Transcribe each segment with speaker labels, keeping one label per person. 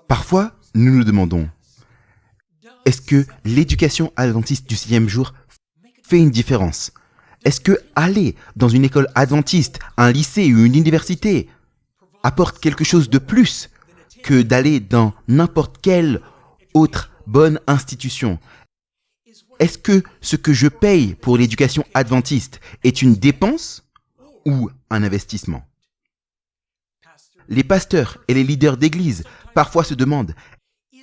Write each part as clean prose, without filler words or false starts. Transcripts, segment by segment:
Speaker 1: Parfois, nous nous demandons, est-ce que l'éducation adventiste du 7e jour fait une différence? Est-ce que aller dans une école adventiste, un lycée ou une université apporte quelque chose de plus que d'aller dans n'importe quelle autre bonne institution? Est-ce que ce que je paye pour l'éducation adventiste est une dépense ou un investissement? Les pasteurs et les leaders d'église parfois se demandent,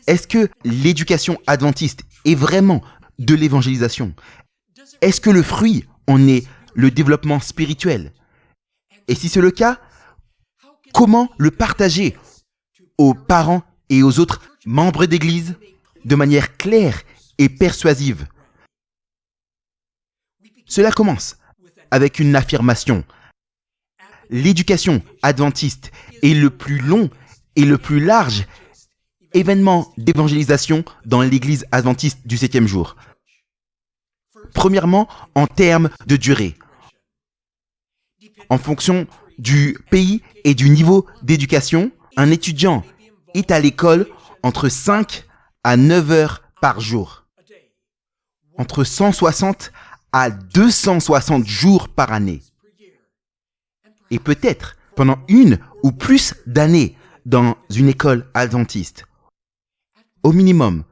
Speaker 1: est-ce que l'éducation adventiste est vraiment de l'évangélisation? Est-ce que le fruit en est le développement spirituel? Et si c'est le cas, comment le partager aux parents et aux autres membres d'église de manière claire et persuasive? Cela commence avec une affirmation. L'éducation adventiste est le plus long et le plus large événement d'évangélisation dans l'église adventiste du 7e jour. Premièrement, en termes de durée. En fonction du pays et du niveau d'éducation, un étudiant est à l'école entre 5 à 9 heures par jour. Entre 160 à 260 jours par année. Et peut-être pendant une ou plus d'années dans une école adventiste. Au minimum,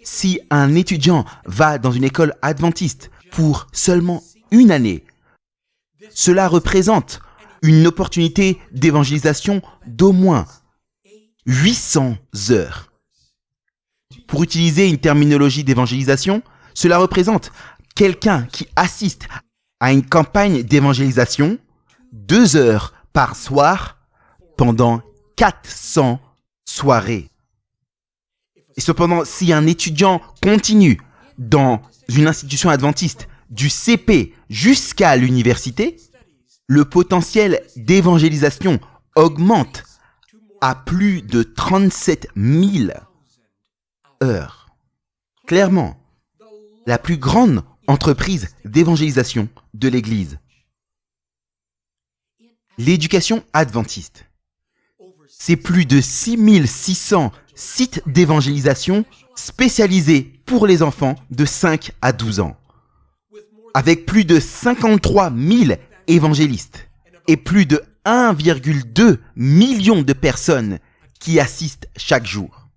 Speaker 1: si un étudiant va dans une école adventiste pour seulement une année, cela représente une opportunité d'évangélisation d'au moins 800 heures. Pour utiliser une terminologie d'évangélisation, cela représente quelqu'un qui assiste à une campagne d'évangélisation 2 heures par soir pendant 400 soirées. Et cependant, si un étudiant continue dans une institution adventiste du CP jusqu'à l'université, le potentiel d'évangélisation augmente à plus de 37 000 heures. Clairement, la plus grande entreprise d'évangélisation de l'Église. L'éducation adventiste. C'est plus de 6600 sites d'évangélisation spécialisés pour les enfants de 5 à 12 ans. Avec plus de 53 000 évangélistes et plus de 1,2 million de personnes qui assistent chaque jour.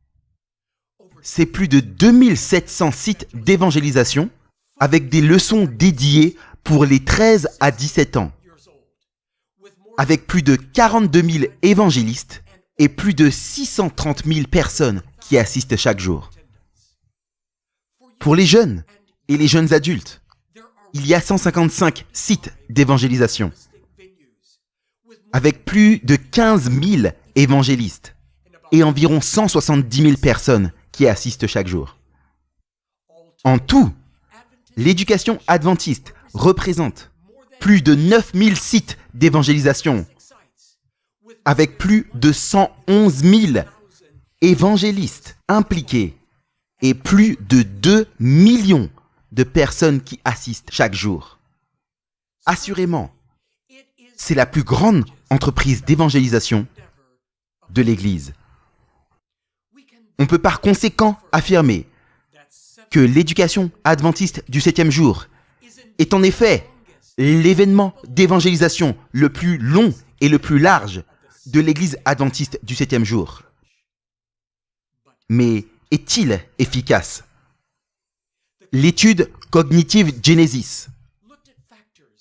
Speaker 1: C'est plus de 2700 sites d'évangélisation avec des leçons dédiées pour les 13 à 17 ans. Avec plus de 42 000 évangélistes et plus de 630 000 personnes qui assistent chaque jour. Pour les jeunes et les jeunes adultes, il y a 155 sites d'évangélisation, avec plus de 15 000 évangélistes et environ 170 000 personnes qui assistent chaque jour. En tout, l'éducation adventiste représente plus de 9 000 sites d'évangélisation, avec plus de 111 000 évangélistes impliqués et plus de 2 millions de personnes qui assistent chaque jour. Assurément, c'est la plus grande entreprise d'évangélisation de l'Église. On peut par conséquent affirmer que l'éducation adventiste du 7e jour est en effet l'événement d'évangélisation le plus long et le plus large de l'Église adventiste du 7e jour. Mais est-il efficace? L'étude Cognitive Genesis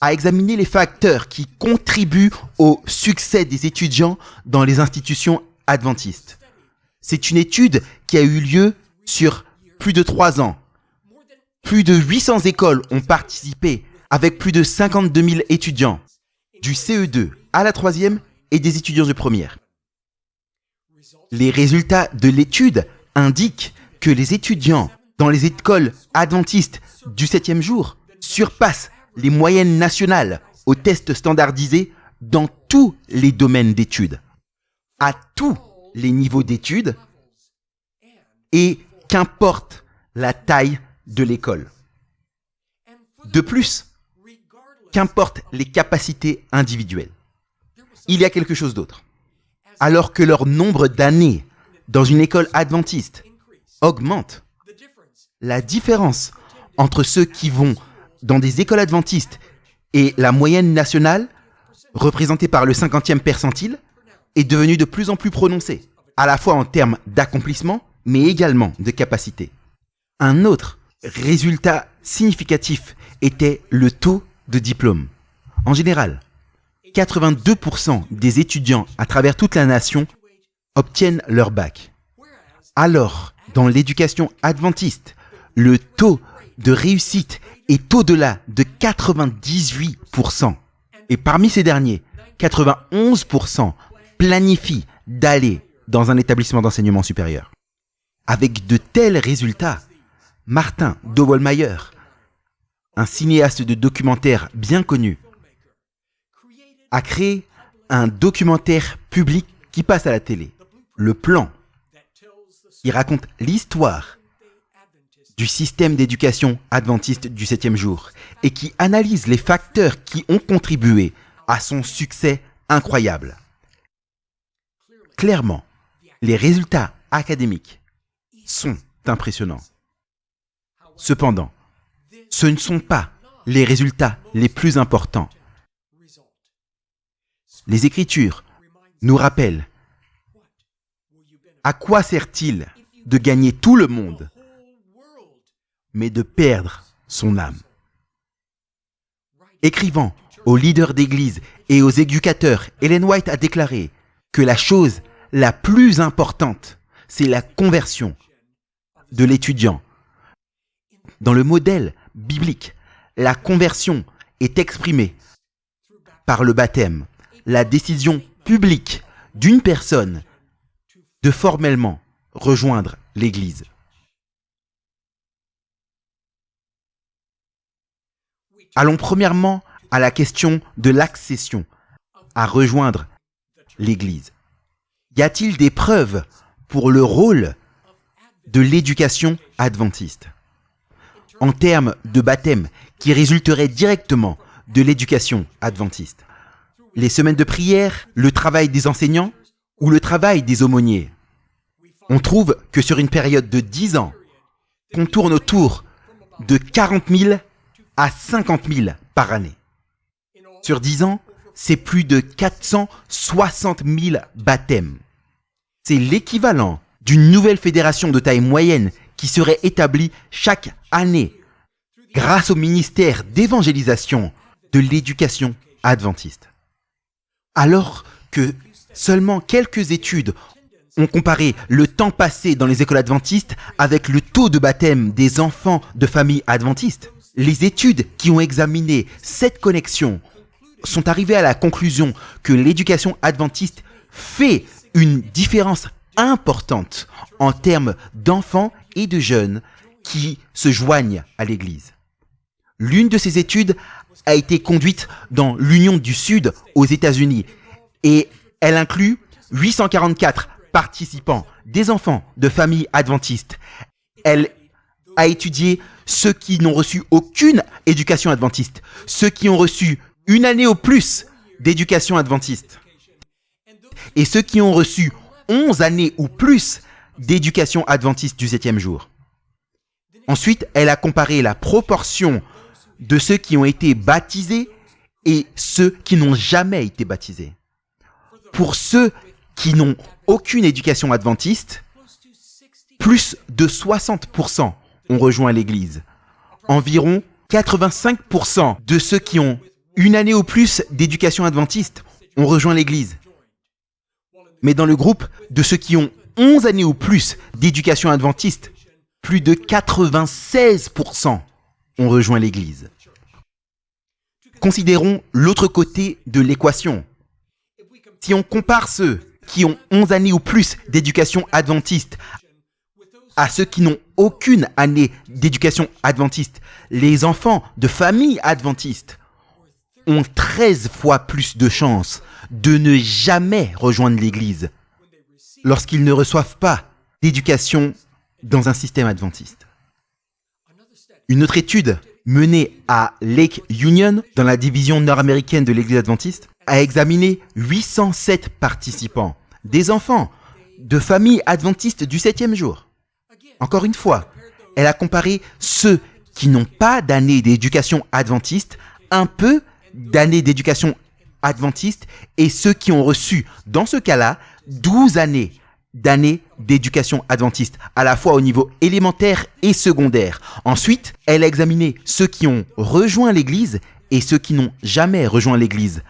Speaker 1: a examiné les facteurs qui contribuent au succès des étudiants dans les institutions adventistes. C'est une étude qui a eu lieu sur plus de 3 ans. Plus de 800 écoles ont participé avec plus de 52 000 étudiants, du CE2 à la 3e et des étudiants de première. Les résultats de l'étude indiquent que les étudiants dans les écoles adventistes du 7e jour surpassent les moyennes nationales aux tests standardisés dans tous les domaines d'études, à tous les niveaux d'études et qu'importe la taille de l'école. De plus, qu'importe les capacités individuelles. Il y a quelque chose d'autre. Alors que leur nombre d'années dans une école adventiste augmente. La différence entre ceux qui vont dans des écoles adventistes et la moyenne nationale, représentée par le 50e percentile, est devenue de plus en plus prononcée, à la fois en termes d'accomplissement, mais également de capacité. Un autre résultat significatif était le taux de diplôme. En général, 82% des étudiants à travers toute la nation obtiennent leur bac. Alors, dans l'éducation adventiste, le taux de réussite est au-delà de 98%. Et parmi ces derniers, 91% planifient d'aller dans un établissement d'enseignement supérieur. Avec de tels résultats, Martin Doblmeier, un cinéaste de documentaire bien connu, a créé un documentaire public qui passe à la télé, Le Plan. Il raconte l'histoire du système d'éducation adventiste du 7e jour et qui analyse les facteurs qui ont contribué à son succès incroyable. Clairement, les résultats académiques sont impressionnants. Cependant, ce ne sont pas les résultats les plus importants. Les Écritures nous rappellent à quoi sert-il de gagner tout le monde, mais de perdre son âme. Écrivant aux leaders d'église et aux éducateurs, Ellen White a déclaré que la chose la plus importante, c'est la conversion de l'étudiant. Dans le modèle biblique, la conversion est exprimée par le baptême, la décision publique d'une personne de formellement rejoindre l'Église. Allons premièrement à la question de l'accession à rejoindre l'Église. Y a-t-il des preuves pour le rôle de l'éducation adventiste en termes de baptême qui résulterait directement de l'éducation adventiste? Les semaines de prière, le travail des enseignants ou le travail des aumôniers? On trouve que sur une période de 10 ans, qu'on tourne autour de 40 000 à 50 000 par année. Sur 10 ans, c'est plus de 460 000 baptêmes. C'est l'équivalent d'une nouvelle fédération de taille moyenne qui serait établie chaque année grâce au ministère d'évangélisation de l'éducation adventiste. Alors que seulement quelques études ont comparé le temps passé dans les écoles adventistes avec le taux de baptême des enfants de familles adventistes, les études qui ont examiné cette connexion sont arrivées à la conclusion que l'éducation adventiste fait une différence importante en termes d'enfants et de jeunes qui se joignent à l'Église. L'une de ces études a été conduite dans l'Union du Sud aux États-Unis et elle inclut 844 participants, des enfants de familles adventistes. Elle a étudié ceux qui n'ont reçu aucune éducation adventiste, ceux qui ont reçu une année au plus d'éducation adventiste et ceux qui ont reçu 11 années ou plus d'éducation adventiste du 7e jour. Ensuite, elle a comparé la proportion de ceux qui ont été baptisés et ceux qui n'ont jamais été baptisés. Pour ceux qui n'ont aucune éducation adventiste, plus de 60% ont rejoint l'Église. Environ 85% de ceux qui ont une année ou plus d'éducation adventiste ont rejoint l'Église. Mais dans le groupe de ceux qui ont 11 années ou plus d'éducation adventiste, plus de 96% ont rejoint l'Église. Considérons l'autre côté de l'équation. Si on compare ceux qui ont 11 années ou plus d'éducation adventiste à ceux qui n'ont aucune année d'éducation adventiste, les enfants de familles adventistes ont 13 fois plus de chances de ne jamais rejoindre l'Église lorsqu'ils ne reçoivent pas d'éducation dans un système adventiste. Une autre étude menée à Lake Union, dans la division nord-américaine de l'Église adventiste, a examiné 807 participants, des enfants de familles adventistes du 7e jour. Encore une fois, elle a comparé ceux qui n'ont pas d'année d'éducation adventiste, un peu d'année d'éducation adventiste, et ceux qui ont reçu, dans ce cas-là, 12 années d'année d'éducation adventiste, à la fois au niveau élémentaire et secondaire. Ensuite, elle a examiné ceux qui ont rejoint l'Église et ceux qui n'ont jamais rejoint l'Église.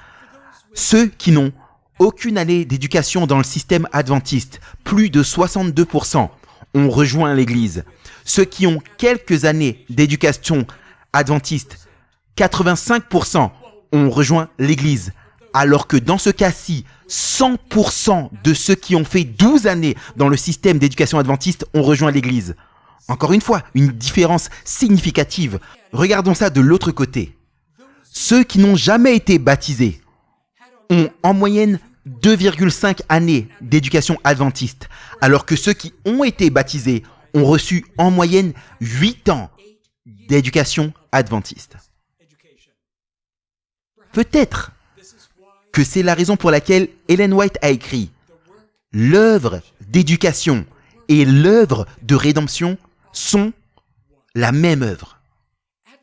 Speaker 1: Ceux qui n'ont aucune année d'éducation dans le système adventiste, plus de 62% ont rejoint l'Église. Ceux qui ont quelques années d'éducation adventiste, 85% ont rejoint l'Église. Alors que dans ce cas-ci, 100% de ceux qui ont fait 12 années dans le système d'éducation adventiste ont rejoint l'Église. Encore une fois, une différence significative. Regardons ça de l'autre côté. Ceux qui n'ont jamais été baptisés ont en moyenne 2,5 années d'éducation adventiste, alors que ceux qui ont été baptisés ont reçu en moyenne 8 ans d'éducation adventiste. Peut-être que c'est la raison pour laquelle Ellen White a écrit « L'œuvre d'éducation et l'œuvre de rédemption sont la même œuvre. »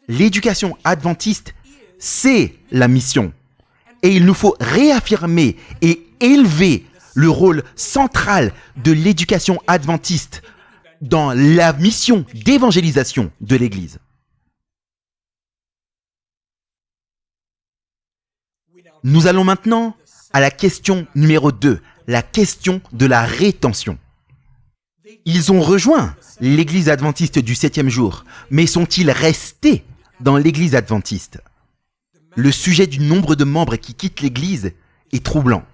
Speaker 1: L'éducation adventiste, c'est la mission. Et il nous faut réaffirmer et élever le rôle central de l'éducation adventiste dans la mission d'évangélisation de l'Église. Nous allons maintenant à la question numéro 2, la question de la rétention. Ils ont rejoint l'Église adventiste du 7e jour, mais sont-ils restés dans l'Église adventiste? Le sujet du nombre de membres qui quittent l'Église est troublant.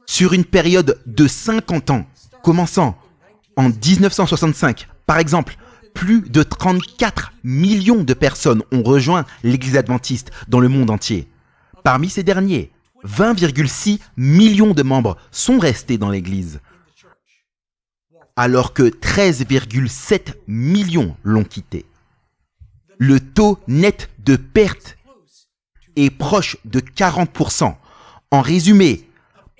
Speaker 1: Sur une période de 50 ans, commençant en 1965, par exemple, plus de 34 millions de personnes ont rejoint l'Église adventiste dans le monde entier. Parmi ces derniers, 20,6 millions de membres sont restés dans l'Église, alors que 13,7 millions l'ont quitté. Le taux net de perte est proche de 40%. En résumé,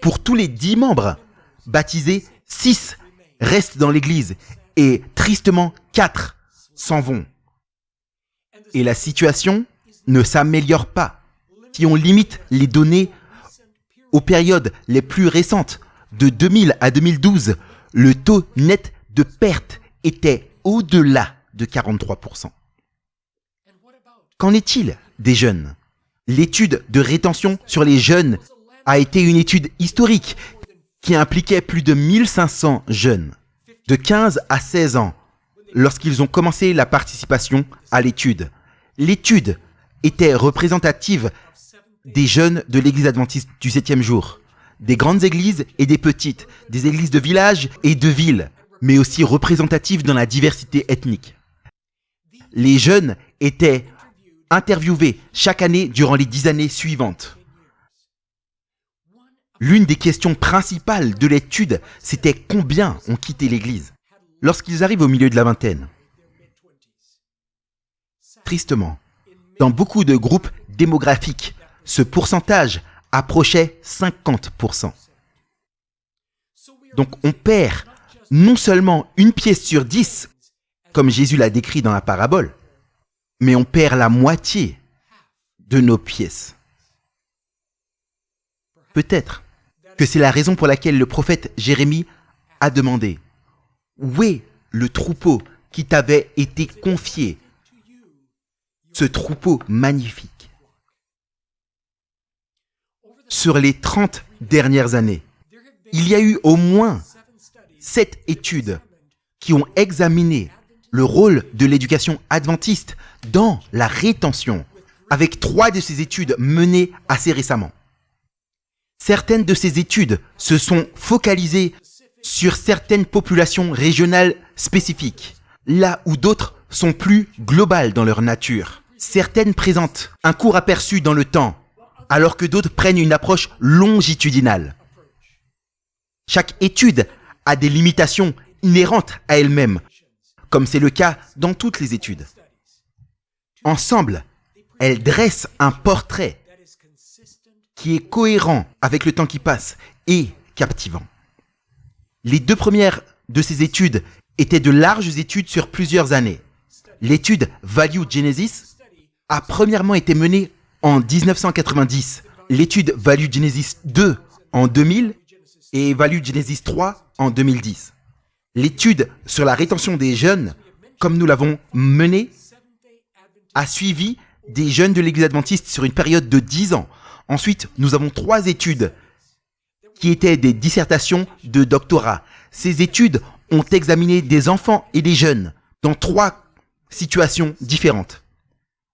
Speaker 1: pour tous les 10 membres baptisés, 6 restent dans l'Église et tristement 4 s'en vont. Et la situation ne s'améliore pas. Si on limite les données aux périodes les plus récentes, de 2000 à 2012, le taux net de perte était au-delà de 43%. Qu'en est-il des jeunes? L'étude de rétention sur les jeunes a été une étude historique qui impliquait plus de 1500 jeunes de 15 à 16 ans lorsqu'ils ont commencé la participation à l'étude. L'étude était représentative des jeunes de l'Église adventiste du 7e jour, des grandes églises et des petites, des églises de villages et de villes, mais aussi représentative dans la diversité ethnique. Les jeunes étaient interviewés chaque année durant les 10 années suivantes. L'une des questions principales de l'étude, c'était combien ont quitté l'Église lorsqu'ils arrivent au milieu de la vingtaine. Tristement, dans beaucoup de groupes démographiques, ce pourcentage approchait 50%. Donc on perd non seulement une pièce sur 10, comme Jésus l'a décrit dans la parabole, mais on perd la moitié de nos pièces. Peut-être que c'est la raison pour laquelle le prophète Jérémie a demandé « Où est le troupeau qui t'avait été confié, ce troupeau magnifique ?» Sur les 30 dernières années, il y a eu au moins 7 études qui ont examiné le rôle de l'éducation adventiste dans la rétention, avec 3 de ces études menées assez récemment. Certaines de ces études se sont focalisées sur certaines populations régionales spécifiques, là où d'autres sont plus globales dans leur nature. Certaines présentent un court aperçu dans le temps, alors que d'autres prennent une approche longitudinale. Chaque étude a des limitations inhérentes à elle-même, comme c'est le cas dans toutes les études. Ensemble, elles dressent un portrait qui est cohérent avec le temps qui passe et captivant. Les deux premières de ces études étaient de larges études sur plusieurs années. L'étude Value Genesis a premièrement été menée en 1990, l'étude Value Genesis 2 en 2000 et Value Genesis 3 en 2010. L'étude sur la rétention des jeunes, comme nous l'avons menée, a suivi des jeunes de l'Église adventiste sur une période de 10 ans. Ensuite, nous avons 3 études qui étaient des dissertations de doctorat. Ces études ont examiné des enfants et des jeunes dans 3 situations différentes.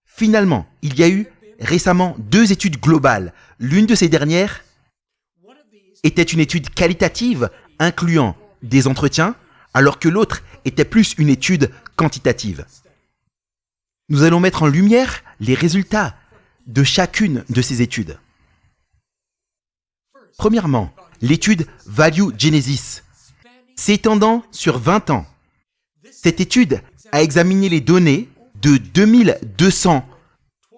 Speaker 1: Finalement, il y a eu récemment 2 études globales. L'une de ces dernières était une étude qualitative incluant des entretiens, alors que l'autre était plus une étude quantitative. Nous allons mettre en lumière les résultats de chacune de ces études. Premièrement, l'étude Value Genesis, s'étendant sur 20 ans. Cette étude a examiné les données de 2200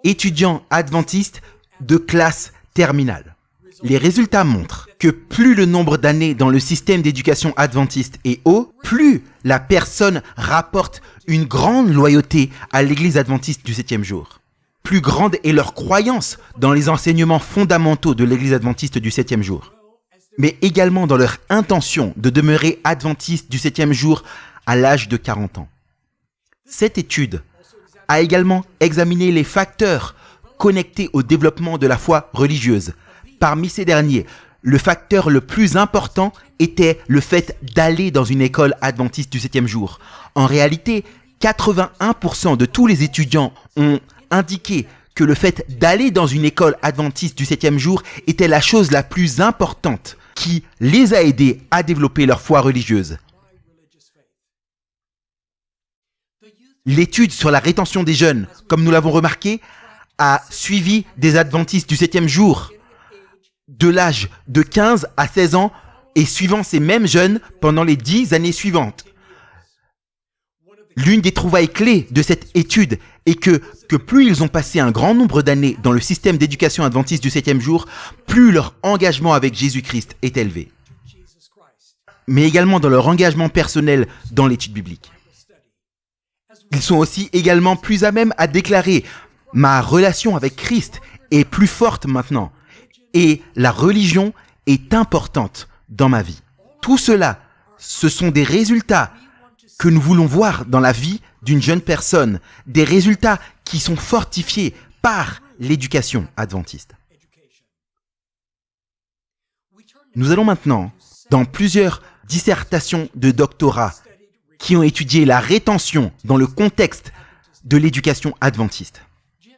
Speaker 1: étudiants adventistes de classe terminale. Les résultats montrent que plus le nombre d'années dans le système d'éducation adventiste est haut, plus la personne rapporte une grande loyauté à l'Église adventiste du 7e jour. Plus grande est leur croyance dans les enseignements fondamentaux de l'Église adventiste du 7e jour, mais également dans leur intention de demeurer adventiste du 7e jour à l'âge de 40 ans. Cette étude a également examiné les facteurs connectés au développement de la foi religieuse. Parmi ces derniers, le facteur le plus important était le fait d'aller dans une école adventiste du 7e jour. En réalité, 81% de tous les étudiants ont indiqué que le fait d'aller dans une école adventiste du 7e jour était la chose la plus importante qui les a aidés à développer leur foi religieuse. L'étude sur la rétention des jeunes, comme nous l'avons remarqué, a suivi des adventistes du 7e jour de l'âge de 15 à 16 ans et suivant ces mêmes jeunes pendant les 10 années suivantes. L'une des trouvailles clés de cette étude est que plus ils ont passé un grand nombre d'années dans le système d'éducation adventiste du 7e jour, plus leur engagement avec Jésus-Christ est élevé. Mais également dans leur engagement personnel dans l'étude biblique. Ils sont aussi également plus à même à déclarer « Ma relation avec Christ est plus forte maintenant et la religion est importante dans ma vie. » Tout cela, ce sont des résultats que nous voulons voir dans la vie d'une jeune personne, des résultats qui sont fortifiés par l'éducation adventiste. Nous allons maintenant dans plusieurs dissertations de doctorat qui ont étudié la rétention dans le contexte de l'éducation adventiste.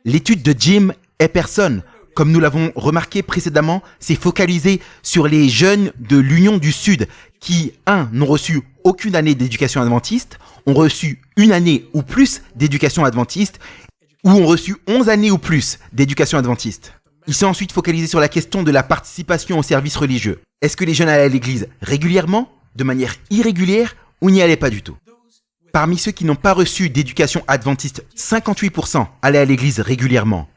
Speaker 1: L'étude de Jim Epperson, comme nous l'avons remarqué précédemment, s'est focalisée sur les jeunes de l'Union du Sud qui, n'ont reçu aucune année d'éducation adventiste, ont reçu une année ou plus d'éducation adventiste, ou ont reçu 11 années ou plus d'éducation adventiste. Il s'est ensuite focalisé sur la question de la participation au service religieux. Est-ce que les jeunes allaient à l'église régulièrement, de manière irrégulière, ou n'y allaient pas du tout? Parmi ceux qui n'ont pas reçu d'éducation adventiste, 58% allaient à l'église régulièrement.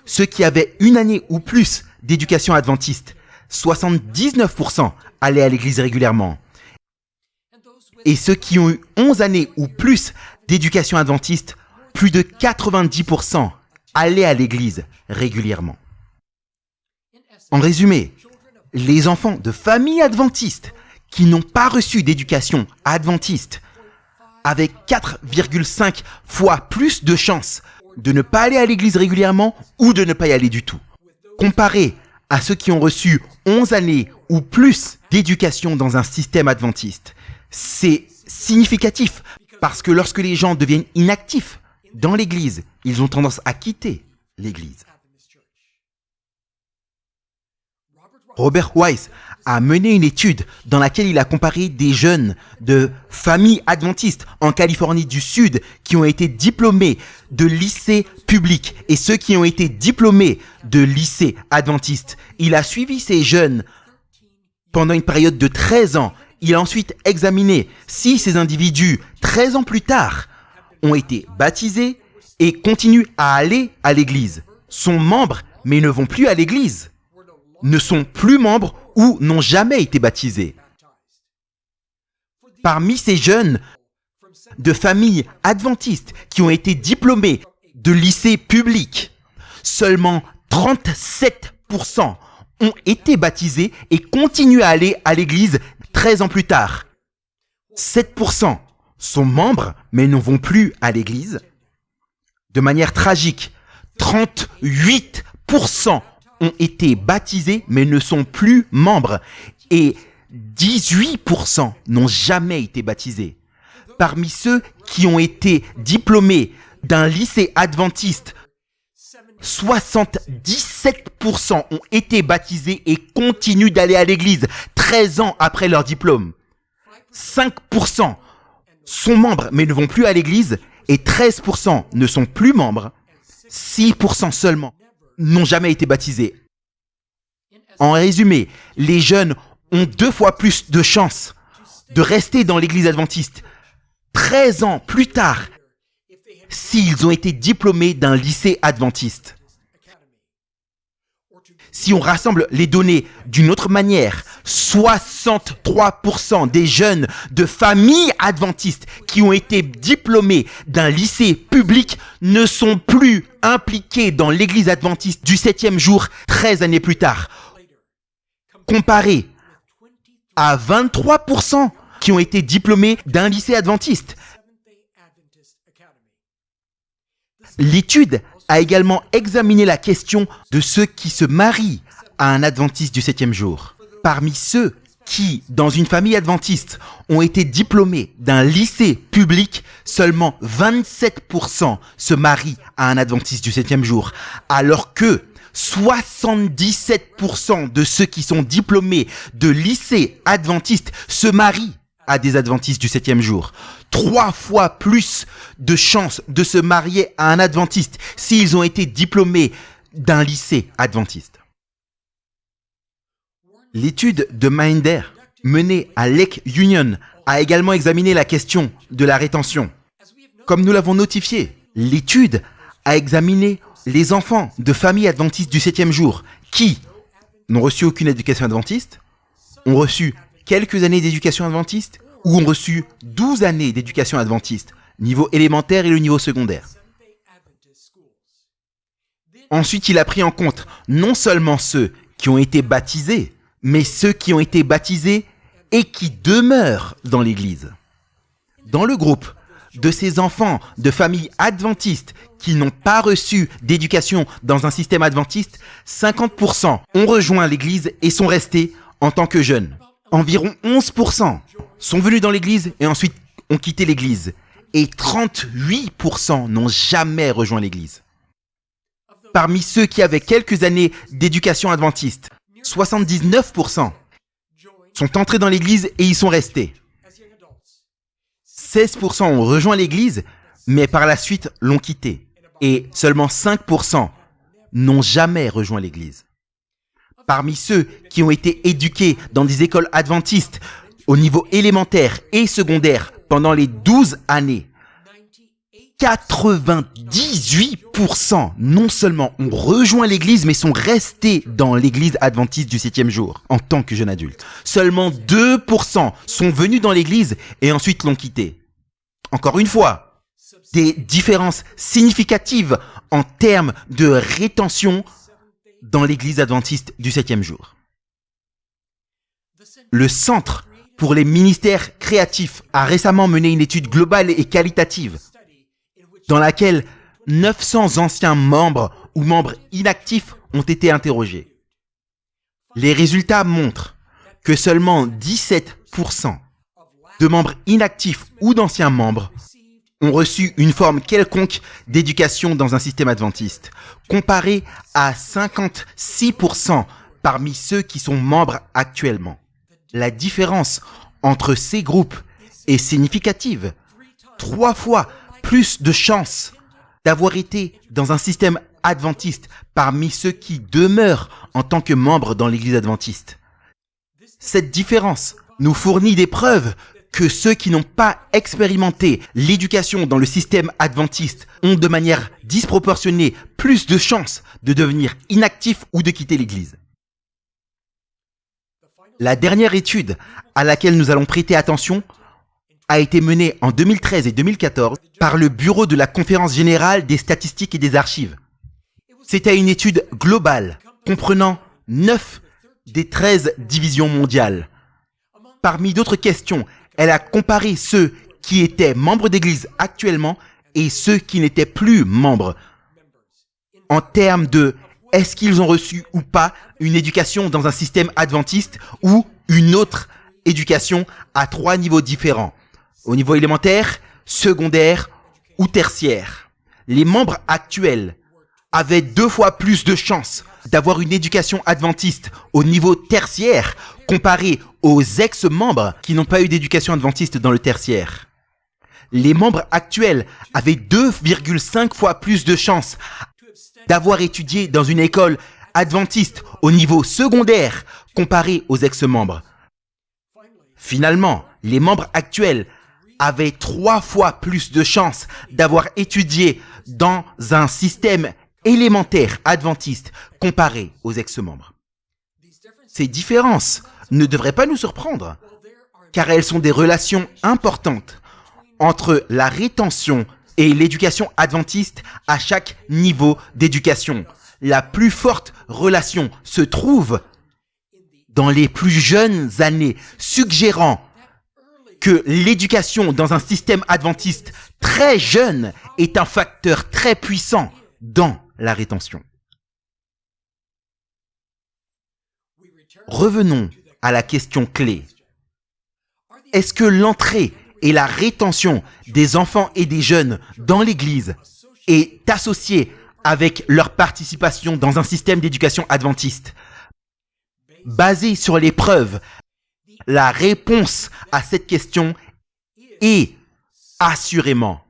Speaker 1: Ceux qui avaient une année ou plus d'éducation adventiste, 79% allaient à l'église régulièrement. Et ceux qui ont eu 11 années ou plus d'éducation adventiste, plus de 90% allaient à l'église régulièrement. En résumé, les enfants de familles adventistes qui n'ont pas reçu d'éducation adventiste avaient 4,5 fois plus de chances de ne pas aller à l'église régulièrement ou de ne pas y aller du tout. Comparé à ceux qui ont reçu 11 années ou plus d'éducation dans un système adventiste, c'est significatif parce que lorsque les gens deviennent inactifs dans l'église, ils ont tendance à quitter l'église. Robert Weiss a mené une étude dans laquelle il a comparé des jeunes de familles adventistes en Californie du Sud qui ont été diplômés de lycées publics et ceux qui ont été diplômés de lycées adventistes. Il a suivi ces jeunes pendant une période de 13 ans. Il a ensuite examiné si ces individus, 13 ans plus tard, ont été baptisés et continuent à aller à l'église. Sont membres mais ne vont plus à l'église, ne sont plus membres ou n'ont jamais été baptisés. Parmi ces jeunes de familles adventistes qui ont été diplômés de lycées publics, seulement 37% ont été baptisés et continuent à aller à l'église 13 ans plus tard. 7% sont membres mais ne vont plus à l'église. De manière tragique, 38% ont été baptisés mais ne sont plus membres et 18% n'ont jamais été baptisés. Parmi ceux qui ont été diplômés d'un lycée adventiste, 77% ont été baptisés et continuent d'aller à l'église 13 ans après leur diplôme. 5% sont membres mais ne vont plus à l'église et 13% ne sont plus membres. 6% seulement n'ont jamais été baptisés. En résumé, les jeunes ont 2 fois plus de chances de rester dans l'église adventiste 13 ans plus tard s'ils ont été diplômés d'un lycée adventiste. Si on rassemble les données d'une autre manière, 63% des jeunes de familles adventistes qui ont été diplômés d'un lycée public ne sont plus impliqués dans l'église adventiste du 7e jour 13 années plus tard. Comparé à 23% qui ont été diplômés d'un lycée adventiste. L'étude a également examiné la question de ceux qui se marient à un adventiste du 7e jour. Parmi ceux qui, dans une famille adventiste, ont été diplômés d'un lycée public, seulement 27% se marient à un adventiste du 7e jour, alors que 77% de ceux qui sont diplômés de lycée adventiste se marient à des adventistes du 7e jour. 3 fois plus de chances de se marier à un adventiste s'ils ont été diplômés d'un lycée adventiste. L'étude de Minder, menée à Lake Union, a également examiné la question de la rétention. Comme nous l'avons notifié, l'étude a examiné les enfants de familles adventistes du 7e jour qui n'ont reçu aucune éducation adventiste, ont reçu quelques années d'éducation adventiste ou ont reçu 12 années d'éducation adventiste, niveau élémentaire et le niveau secondaire. Ensuite, il a pris en compte non seulement ceux qui ont été baptisés, mais ceux qui ont été baptisés et qui demeurent dans l'Église. Dans le groupe de ces enfants de familles adventistes qui n'ont pas reçu d'éducation dans un système adventiste, 50% ont rejoint l'Église et sont restés en tant que jeunes. Environ 11% sont venus dans l'Église et ensuite ont quitté l'Église. Et 38% n'ont jamais rejoint l'Église. Parmi ceux qui avaient quelques années d'éducation adventiste, 79% sont entrés dans l'Église et y sont restés. 16% ont rejoint l'Église, mais par la suite l'ont quittée. Et seulement 5% n'ont jamais rejoint l'Église. Parmi ceux qui ont été éduqués dans des écoles adventistes au niveau élémentaire et secondaire pendant les 12 années, 98% non seulement ont rejoint l'église, mais sont restés dans l'église adventiste du 7e jour en tant que jeunes adultes. Seulement 2% sont venus dans l'église et ensuite l'ont quittée. Encore une fois, des différences significatives en termes de rétention dans l'église adventiste du 7e jour. Le Centre pour les ministères créatifs a récemment mené une étude globale et qualitative dans laquelle 900 anciens membres ou membres inactifs ont été interrogés. Les résultats montrent que seulement 17% de membres inactifs ou d'anciens membres ont reçu une forme quelconque d'éducation dans un système adventiste, comparé à 56% parmi ceux qui sont membres actuellement. La différence entre ces groupes est significative. 3 fois plus de chances d'avoir été dans un système adventiste parmi ceux qui demeurent en tant que membres dans l'église adventiste. Cette différence nous fournit des preuves que ceux qui n'ont pas expérimenté l'éducation dans le système adventiste ont de manière disproportionnée plus de chances de devenir inactifs ou de quitter l'église. La dernière étude à laquelle nous allons prêter attention a été menée en 2013 et 2014 par le Bureau de la Conférence générale des statistiques et des archives. C'était une étude globale comprenant 9 des 13 divisions mondiales. Parmi d'autres questions, elle a comparé ceux qui étaient membres d'église actuellement et ceux qui n'étaient plus membres en termes de est-ce qu'ils ont reçu ou pas une éducation dans un système adventiste ou une autre éducation à 3 niveaux différents, au niveau élémentaire, secondaire ou tertiaire. Les membres actuels avaient 2 fois plus de chances d'avoir une éducation adventiste au niveau tertiaire comparé aux ex-membres qui n'ont pas eu d'éducation adventiste dans le tertiaire. Les membres actuels avaient 2,5 fois plus de chances d'avoir étudié dans une école adventiste au niveau secondaire comparé aux ex-membres. Finalement, les membres actuels avaient 3 fois plus de chances d'avoir étudié dans un système élémentaire adventiste comparé aux ex-membres. Ces différences ne devraient pas nous surprendre, car elles sont des relations importantes entre la rétention et l'éducation adventiste à chaque niveau d'éducation. La plus forte relation se trouve dans les plus jeunes années, suggérant que l'éducation dans un système adventiste très jeune est un facteur très puissant dans la rétention. Revenons à la question clé. Est-ce que l'entrée et la rétention des enfants et des jeunes dans l'Église est associée avec leur participation dans un système d'éducation adventiste? Basé sur les preuves, la réponse à cette question est assurément.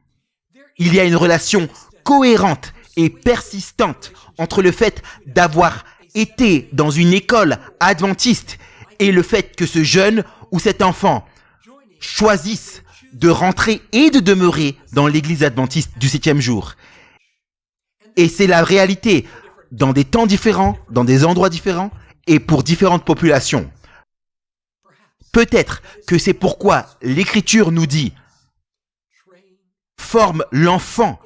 Speaker 1: Il y a une relation cohérente et persistante entre le fait d'avoir été dans une école adventiste et le fait que ce jeune ou cet enfant choisissent de rentrer et de demeurer dans l'église adventiste du 7e jour. Et c'est la réalité dans des temps différents, dans des endroits différents et pour différentes populations. Peut-être que c'est pourquoi l'Écriture nous dit « Forme l'enfant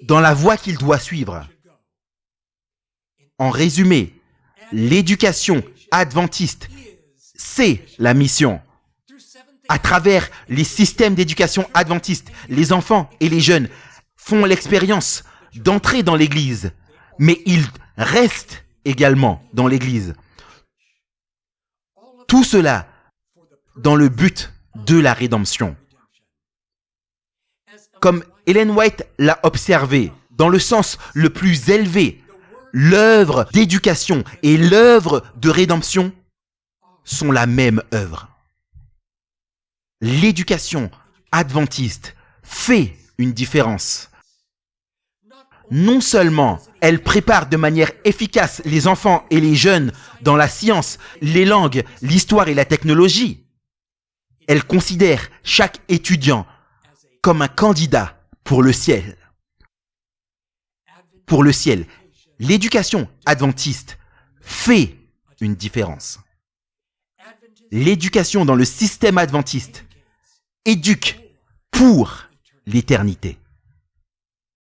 Speaker 1: dans la voie qu'il doit suivre ». En résumé, l'éducation adventiste, c'est la mission. À travers les systèmes d'éducation adventiste, les enfants et les jeunes font l'expérience d'entrer dans l'Église, mais ils restent également dans l'Église. Tout cela dans le but de la rédemption. Comme Ellen White l'a observé, dans le sens le plus élevé, l'œuvre d'éducation et l'œuvre de rédemption sont la même œuvre. L'éducation adventiste fait une différence. Non seulement elle prépare de manière efficace les enfants et les jeunes dans la science, les langues, l'histoire et la technologie, elle considère chaque étudiant comme un candidat pour le ciel. Pour le ciel, l'éducation adventiste fait une différence. L'éducation dans le système adventiste éduque pour l'éternité.